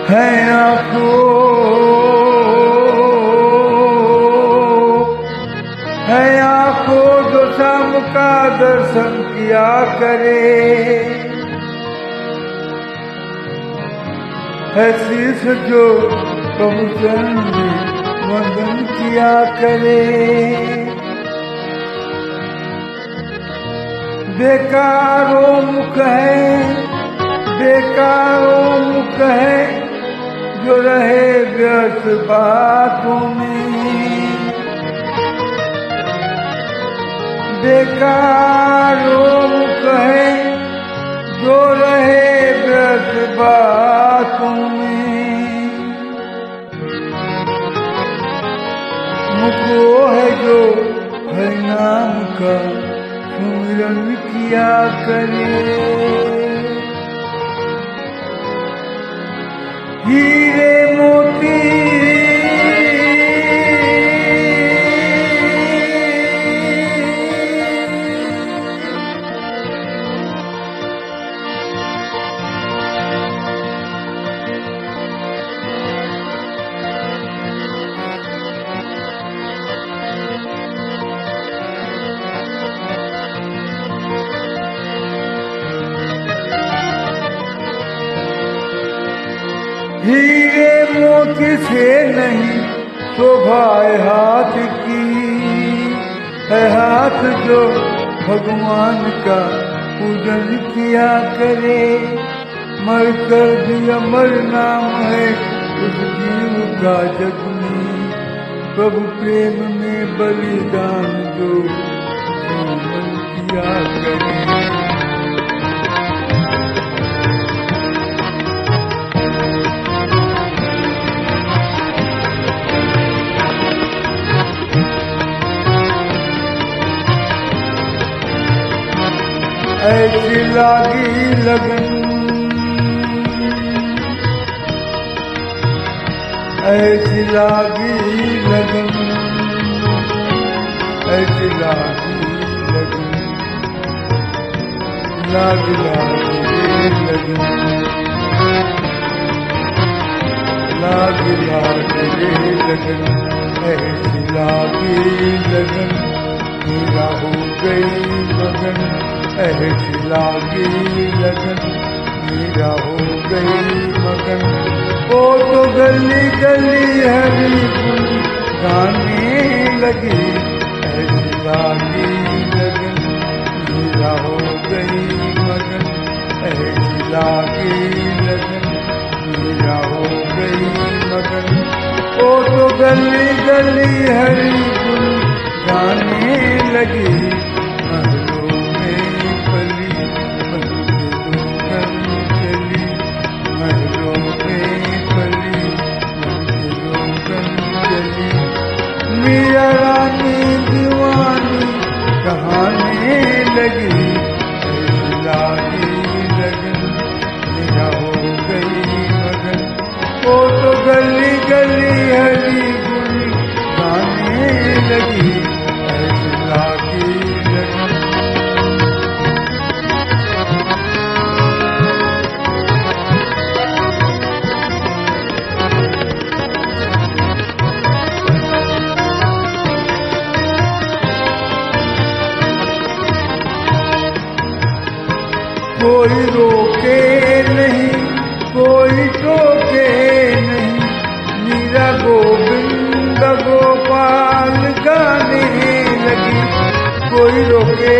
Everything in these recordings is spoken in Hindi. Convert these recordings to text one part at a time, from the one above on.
है आंखों जो शाम का दर्शन किया करे, है शीश जो प्रभु चरण में वंदन किया करे। बेकारों मुख है जो रहे व्यर्थ बातों में। बेकारों मुख है जो रहे व्यर्थ बातों में। मुख वो है जो हरि नाम का सुमिरन किया करे। हीरे मोती हीरे मोती से नहीं शोभा हाथ की, है हाथ जो भगवान का पूजन किया करे। मर कर भी अमर नाम है उस जीव का जग में। प्रभु प्रेम में बलिदान जो जीवन किया करे। ऐसी लागी लगन, ऐसी लागी लगन, ऐसी लागी लगन, लागी लागी लगन, लागी लागी लगन, ऐसी लागी लगन, मेरा हो गई मगन। ऐसी लागी लगन, मेरा हो गई मगन। वो तो गली गली हरी गुल गाने लगी। ऐसी लागी लगन, मेरा हो गई मगन। ऐसी लागी लगन, मेरा हो गई मगन। वो तो गली गली हरी गुल गाने लगी। मीरा रानी दीवानी कहाने लगी। ऐसी लागी लगन, मेरा हो गई मगन। वो तो गली गली हरी गुल गाने लगी। ऐसी लागी लगन। कोई रोके नहीं, कोई टोके नहीं। मीरा गोविंद गोपाल गाने लगी। कोई रोके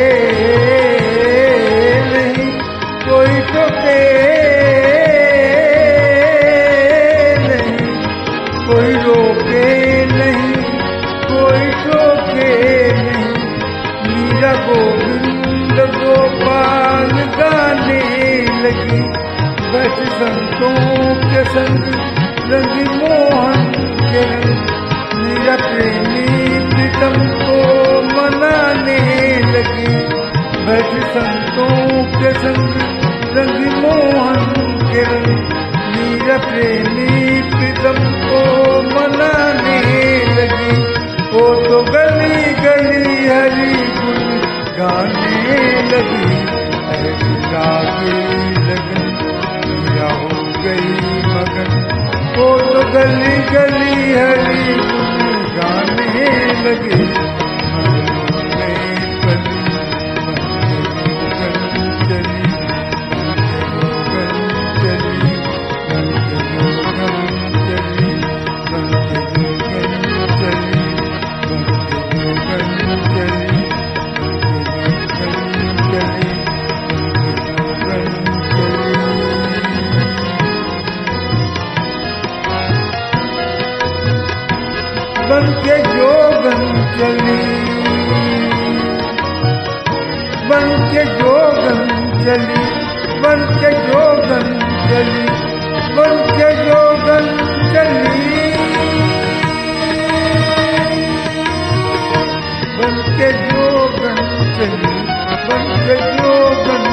नहीं, कोई टोके नहीं। कोई रोके नहीं, कोई टोके नहीं। मीरा गोविंद गोपाल गाने लगी। बैठ संतों के संग रंगी मोहन के रंग। मीरा प्रेमी प्रीतम को मनाने लगी। बैठ संतों के संग रंगी मोहन के रंग। मीरा प्रेमी प्रीतम को मनाने लगी। वो तो गली गली हरी गुल गाने लगी। ऐसी लागी लगी। गली गली हरी गुन गाने लगे। महलों में कली बन के जोगन चली, बन के जोगन चली, बन के जोगन चली, बन के जोगन चली, बन के जोगन चली, बन के जोगन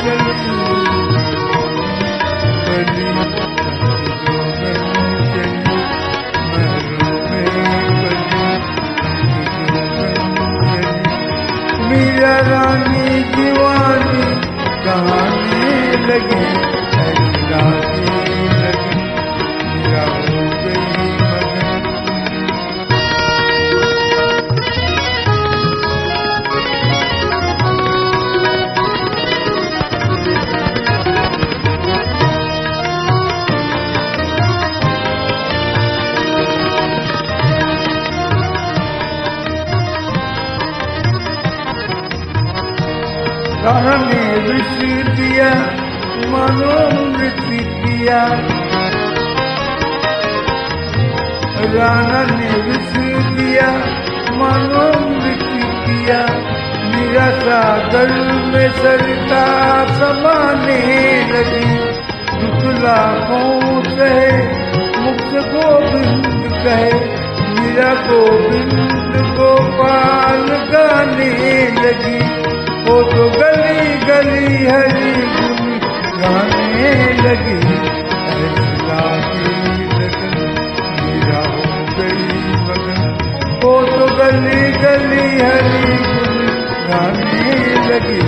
चली, चली मीरा रानी दीवानी कहानी लगी, ऐसी लगी, मीरा हो गई मगन। राणा ने विष दिया मानो मृत्यु दिया, राणा ने विष दिया मानो मृत्यु दिया। मीरा सागर में सरिता समाने लगी, दुख लाखों सहे मुक्त गोविंद कहे। मीरा गोविंद गोपाल गाने लगी, वो तो गली गली हरी गुन गाने लगी। ऐसी लगन मीरा हो गई मगन, वो तो गली गली हरी गुन गाने लगी।